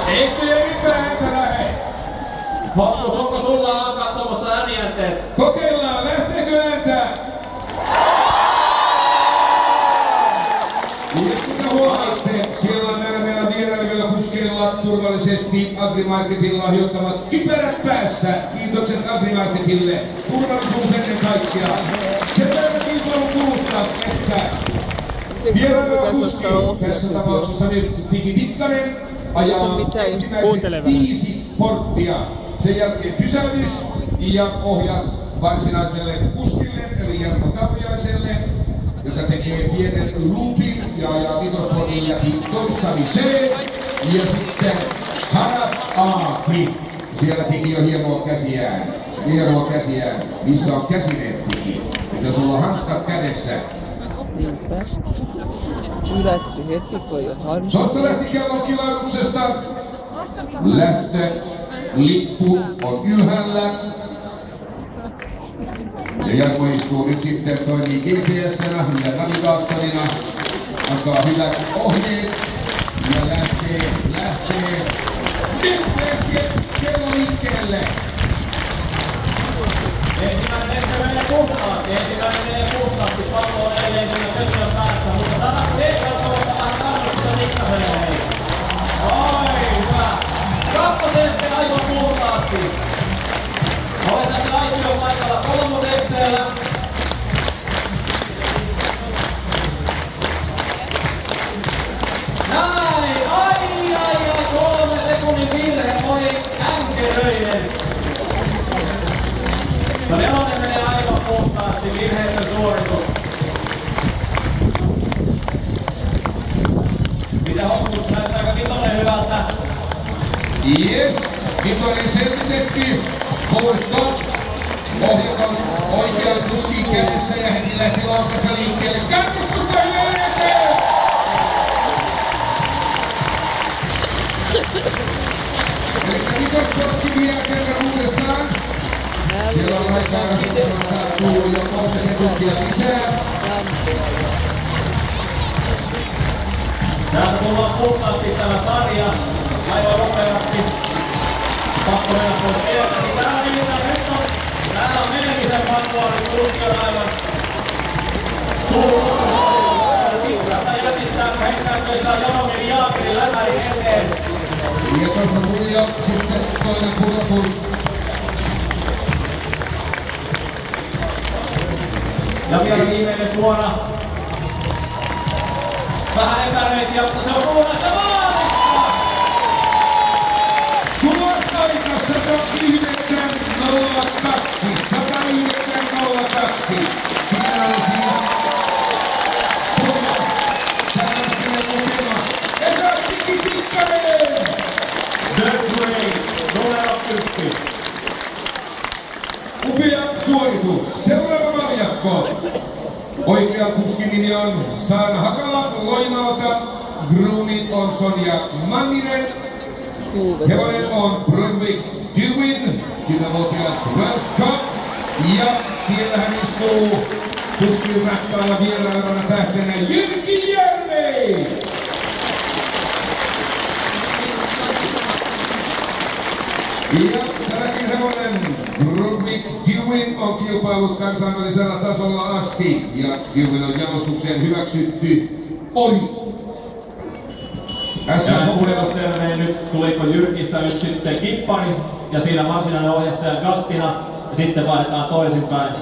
Eikö mitään ääntä lähe? Hokkus, onko sulla katsomassa äänienteet? Kokeillaan, lähteekö ääntä? Ja kuten huomaatte, siellä on näillä meillä vierailevilla kuskeilla turvallisesti Agrimarketin lahjoittamat kypärät päässä. Kiitokset Agrimarketille. Turvallisuus ennen kaikkea. Sen verran kilpailun kulusta, että vieraileva kuski, tässä tapauksessa nyt Tiki Tikkanen, ajaa ensimmäiset 5 porttia. Sen jälkeen pysäydys ja ohjat varsinaiselle kuskille, eli Jarmo Tapiaiselle, joka tekee pienen loopin ja ajaa vitosportin läpi toistamiseen. Ja sitten Hanat Aaki. Siellä Tiki on hienoa käsiään. Missä on käsineet, Tiki? Mitä sulla on hanskat kädessä? Niinpä. Ylätty heti, kun jo hanskat. Tuosta lähti kellon kilailuksesta. Lähtölippu on ylhäällä. Ja Jarmo istuu nyt sitten, toimii GPS-nä ja navigaattorina. Antaa hyvät ohjeet. Ja lähtee. Nyt lähtee kello liikkeelle. Ensimmäinen menee puhtaasti. Pallo on edelleen siinä pötkön päässä, mutta saadaan Veikkaan toista vähän kannusta Nikkaselle. Oi, hyvä. Kakkosen aivan puhtaasti. Olen tässä aition paikalla kolmosehteellä. Näin! Ai, 3 sekunnin virhe oli änkeröinen. No nelonen menee aivan puhtaasti, virheetön suoritus. Mitä Hokkus, näyttääkö vitonen hyvältä? Yes, vitonen selvitettiin. Full stop. Ohjat on oikean kuskin kädessä ja heti lähti laukassa liikkeelle. Kannustusta hyödykseen! Elikkä vitosportti vielä kerran uudestaan. Siellä on aikaa rasittamassa tullut jo 3 sekuntia lisää. Täältä tullaan puhtaasti tämä sarja. Aivan nopeasti. Pakko mennä pois edeltäkin. Täällä on menemisen pakkoa. Nyt kulki on aivan suuri. Tässä jätistää, heittääkö ei saa Jaromir Jaakerin lämärin eteen. Ja tuosta tuli jo sitten toinen pudotus. Ja vielä viimeinen suora. Vähän epäröintiä, mutta se on puolesta maalikka! Tulostaika 109.02. 109.02. Siinä on siis tällainen lukema. Eka Tiki Tikkanen! The Great, numero 10. Upea suoritus. Seuraava valjakko. Oikea kuskin nimi on Saana Hakala Loimaalta. Groomit on Sonja Manninen. Hevonen on Brunvik Dewin, 10-vuotias Welsh Cup. Ja siellä hän istuu kuskin rattaalla vierailevana tähtenä Jyrki Järvi. Ja tämäkin hevonen Brunvik Dewin on kilpailut kansainvälisellä tasolla asti ja Dewin on jalostukseen hyväksytty ori. Ja puheenjohtajalle nyt tuliko Jyrkistä nyt sitten kippari ja siinä varsinainen ohjastaja Gastina ja sitten vaihdetaan toisinpäin.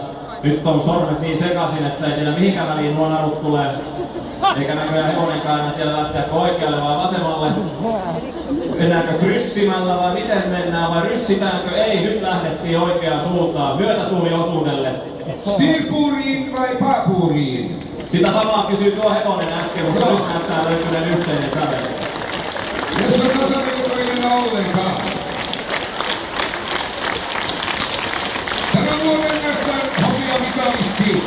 Nyt on sormet niin sekaisin, että ei tiedä mihinkä väliin nuo narut tulee. Eikä näköjään hevonenkaan enää tiedä lähteäkö oikealle vai vasemmalle. Mennäänkö kryssimällä vai miten mennään vai ryssitäänkö? Ei, nyt lähdettiin oikeaan suuntaan myötätuuliosuudelle. Sirpuuriin vai Paapuuriin? Sitä samaa kysyi tuo hevonen äsken, mutta nyt näyttää löytyneen yhteinen sävel. Jos on tasainen, ei mennä ollenkaan. Tämän vuoden hopeamitalisti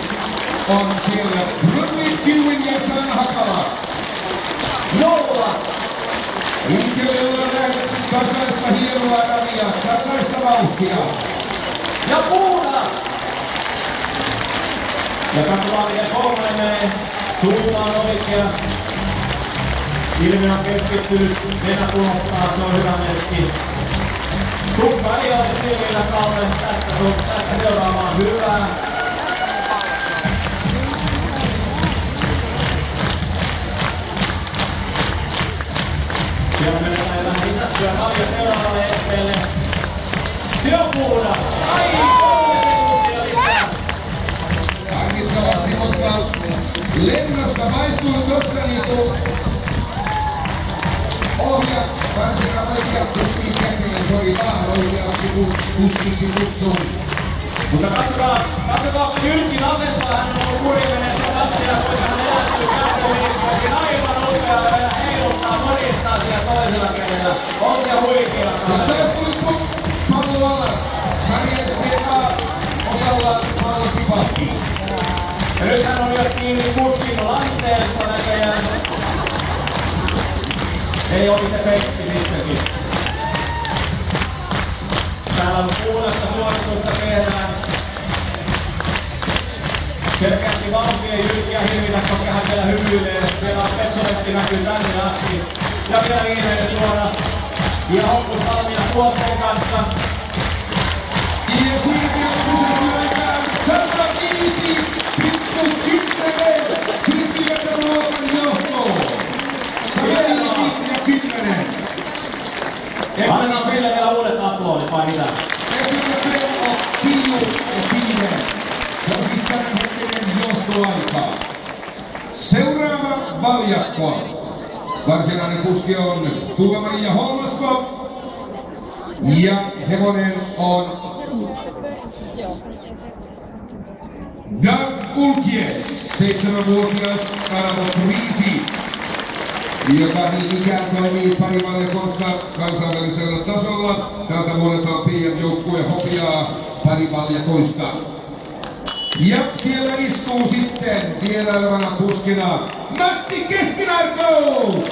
on siellä Brunvik Dewin ja Saana Hakala. 0! Liikkeelle on lähdetty tasaista hienoa ravia, tasaista vauhtia. Ja puunas! Ja katsotaan miten kolmonen menee. Suunta on oikea. Ilmi on keskittynyt, nenä pulottaa, se on hyvä merkki. Tukka ei ole silmillä Kalle, tästä seuraavaan hyvää. Siellä menetään vähän lisättyä Kalja seuraavalle esteelle. Se on puhdas! Ai! 3 sekuntia lisää! Harkittavasti, mutta lennosta maistuu tossa niinku ohjat, varsinkaan oikeat kuskiin käkinen, se oli vaan oikeaksi kuskiksi kutsun. Mutta katsotaan Jyrkin asentoa, hän on ollut kurimenessä katsoja, kuinka hän elättyy käsiministeriin aivan nopeaa ja vielä heiluttaa monistaa siellä toisella kädellä. On se huikea. Ja taas tuli pallo alas. Sarjassa tietää osalla pallo tipahtiin. Ja nyt hän on jo kiinni kuskin lanteessa näköjään. Ei oli se peikki sittenkin. Täällä on puhdasta suoritusta tehdään. Selkeästi vauhtia Jyrkiä hirvitä, koska hän siellä hymyilee. Siellä on Petsovetti näkyy tänne asti. Ja vielä viimeinen suora. Ja Hoppus valmiina tuotteen kanssa. Ja siinäkin on pysähtyaikaan 105 pikku 10. Siirtymättä luokan johtoon. 105 ja 10. Annetaan sille vielä uudet aplodit vai mitä? Esimerkiksi on Kiilu ja Kiilen. Se on siis tämänhetkinen johtoaika. Seuraava valjakko. Varsinainen kuski on Tuula-Maria Holmasko. Ja hevonen on Doug Ulkies, 7-vuotias Arabo-Kriisi, joka niin ikään toimii parivaljakossa kansainvälisellä tasolla. Tältä vuodelta on PM-joukkue hopeaa parivaljakoista. Ja siellä istuu sitten vierailevana kuskina Matti Keskinarkous!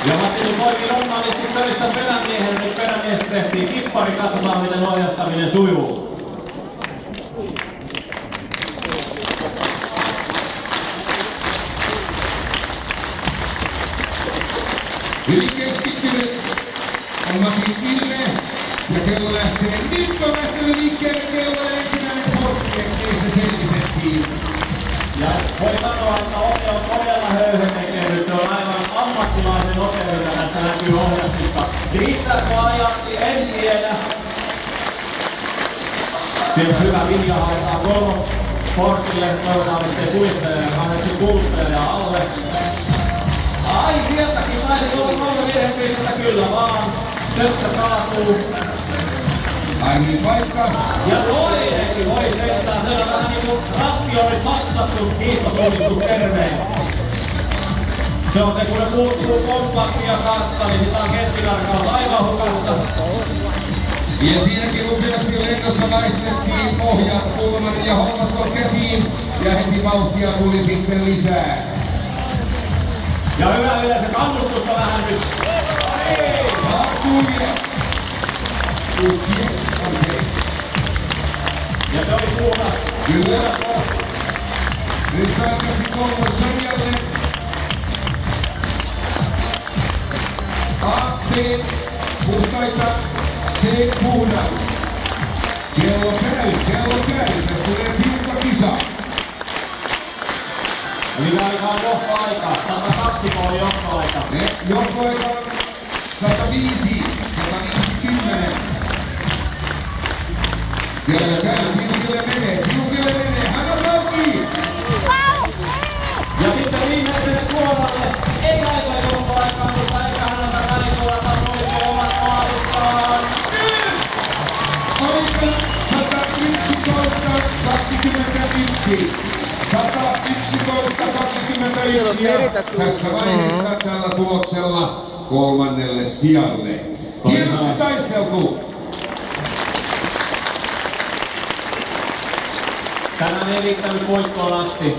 Ja Matti toimi normaalisti töissä perämiehen, nyt perämiestä tehtiin kippari, katsotaan miten ohjastaminen sujuu. Hyvin keskittynyt on Matin Ville ja kello lähtee. Nyt on lähtenyt liikkeelle kello ensimmäinen porttieksi, niin se selvitettiin. Ja voi sanoa, että Ote on todella höyhentekee, se on aivan ammattilaisen Ote, joka tässä näkyy ohjastusta. Riittääkö ajaksi? En tiedä. Siellä hyvä linja haetaan kolmos Forssille, toivotaan ettei kuuluttelijan alle. Ai sieltäkin taisi olla 3 virhepistettä kyllä vaan. Töttä kaatuu. Ai niin paikka. Ja toinenkin voi sentään, se on vähän niinku rasti on nyt maksattu, kiitosonnistus terveen. Se on se, kun ne puuttuu kompassi ja kartta, niin sitä on Keskinarkaus aivan hukassa. Ja siinäkin upeasti lennossa vaihtettiin pohjat Tuula-Maria ja Holmaskon käsiin ja heti vauhtia tuli sitten lisää. Ja hyvä yleensä kannustusta vähän nyt. Ei! Ja se oli puhdas. Kyllä. Nyt päättäisi kolmossarjalle. A-T puhtaita, C puhdas. Kello käy. Tästä tulee tiukka kisa. Eli aikaa johtoaika. 102 on johtoaika. Johtoaika on 105, 150. Siellä käy, tiukille menee, hän on auki! Ja sitten viimeiselle suoralle, ei aika johtoaikaan, mutta eikä häneltä välikolla tasoitte omat maalissaan. Aika 111-21. 111-21 ja tässä vaiheessa tällä tuloksella kolmannelle sijalle. Hienosti taisteltu! Tänään ei riittänyt voittoon asti.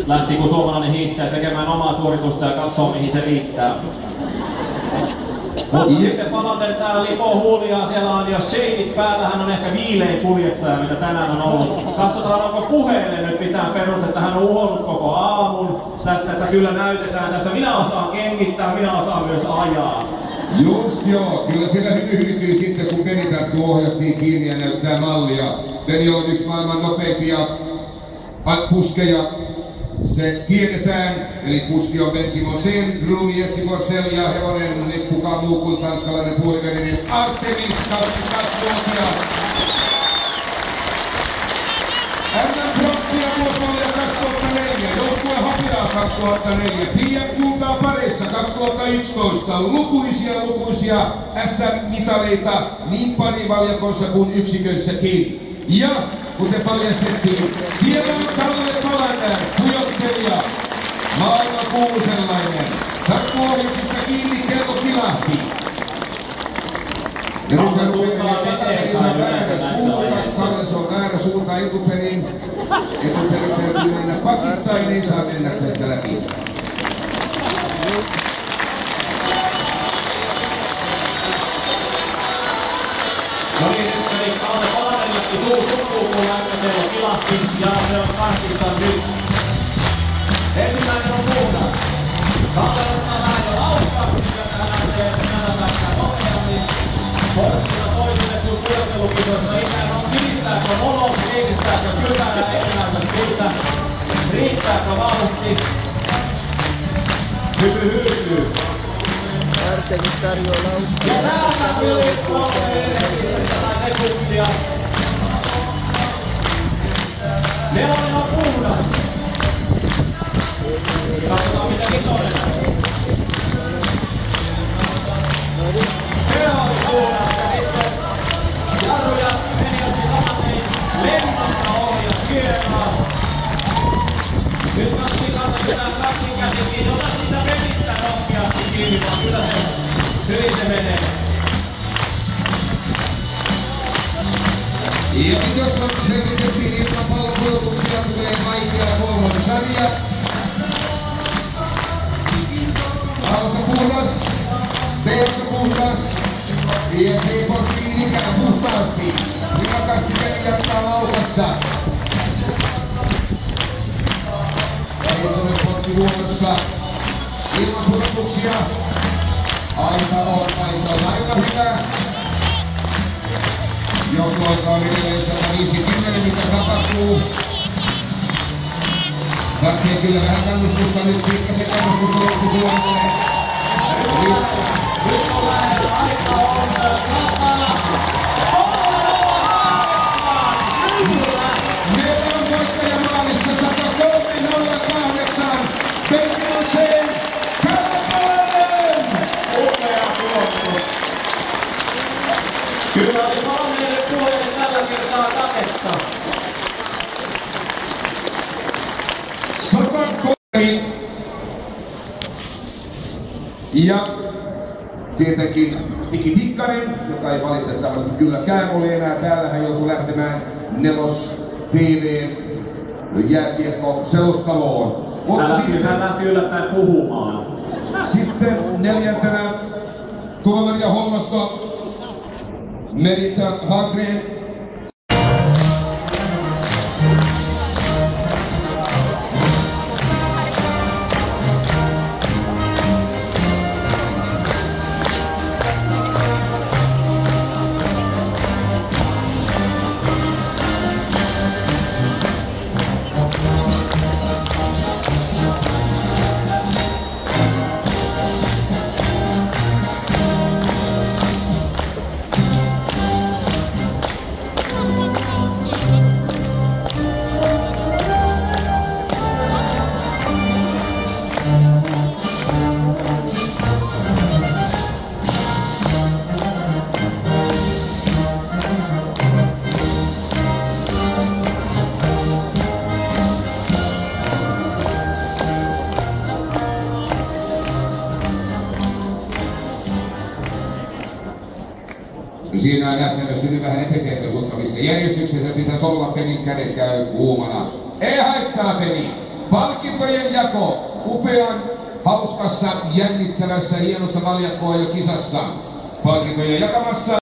Lähti kun suomalainen hiihtäjä tekemään omaa suoritusta ja katsoo mihin se riittää. Mutta sitten palaten täällä lipoo huulia, siellä on jo shadit päällä, hän on ehkä viilein kuljettaja, mitä tänään on ollut. Katsotaan, onko puheelle nyt mitään perustetta, hän on uhonnut koko aamun tästä, että kyllä näytetään tässä. Minä osaan kengittää, minä osaan myös ajaa. Just joo, kyllä siellä hyytyy sitten, kun Beni tarttuu ohjaksiin kiinni ja näyttää mallia. Beni on yksi maailman nopeimpia puskeja. Se tiedetään, eli kuski on Ben Simonsen, Gruni Jessi Forsell ja hevonen kukaan muu kuin tanskalainen puoliverinen Artemis, 22-vuotias. MM-pronssia vuosia 2004, joukkue Hapiaa 2004, PM-kultaa parissa 2011, lukuisia SM-mitaleita niin parivaljakoissa kuin yksiköissäkin. Ja kuten paljastettiin, siellä on Kalle Palanen, pujottelija, maailman kuulu sellainen. Tarkkuohjuksista kiinni kello kilahti. Ja nyt hän rupeaa Kalles on väärä suunta etuperin. Etuperin täytyy mennä pakittain, ei saa mennä tästä läpi. No niin, nyt meni Kalle Palanen lähti suu kun kello kilahti ja se on kahtissa nyt. Ensimmäinen on puhdas. Kalle ottaa vähän jo laukkaa, ja tähän lähtee päästään nopeammin. Porttilla toisille kun pujottelukisoissa ikään on kiristääkö mono, kiristääkö kypärä, ei näytä siltä. Riittääkö vauhti? Hyppy. Artemis tarjoaa laukkaa. Ja täältä yli 3 sekuntia. Nelonen on puhdas. Katsotaan mitä vitonen. Se oli puhdas ja sitten jarruja menivät samaten lemmasta ohjat kierraa. Nyt katsotaan kaksin käsikin, ota sitä vesistä rohkeasti kiinni, vaan kyllä se hyvin se menee. Ja jos selvitettiin ilman pallopudotuksia, tulee vaikea kolmas sarja. A-osa puhdas, B-osa puhdas ja C-porttiin ikään puhtaasti. Vilkasti Beni jatkaa laukassa. 7 portti vuodossa ilman pudotuksia. Aika on aika hyvä. Johtoaika on edelleen 150, mitä tapahtuu. Tarvitsee kyllä vähän kannustusta nyt, pikkasen kannustusta loppusuorille. Nyt on lähellä, aika on satana. Meillä on voittaja maalissa 103.08. Ben Simonsen, Kalle Palanen! Upea tuotto. Kyllä oli Palanelle tulee tällä kertaa taketta. 103. Ja tietenkin Tiki Tikkanen, joka ei valitettavasti kylläkään ole enää täällä. Hän joutuu lähtemään Nelos TV:n jääkiekko-selostaloon. Hän lähti yllättäen puhumaan. Sitten 4. tuomari ja Holmasto Merita Hagren. Siinä on nähtävästi nyt vähän epätietoisuutta, missä järjestyksessä pitäisi olla. Benin kädet käy kuumana. Ei haittaa Beni. Palkintojen jako upean hauskassa, jännittävässä, hienossa valjakkoajokisassa. Palkintoja jakamassa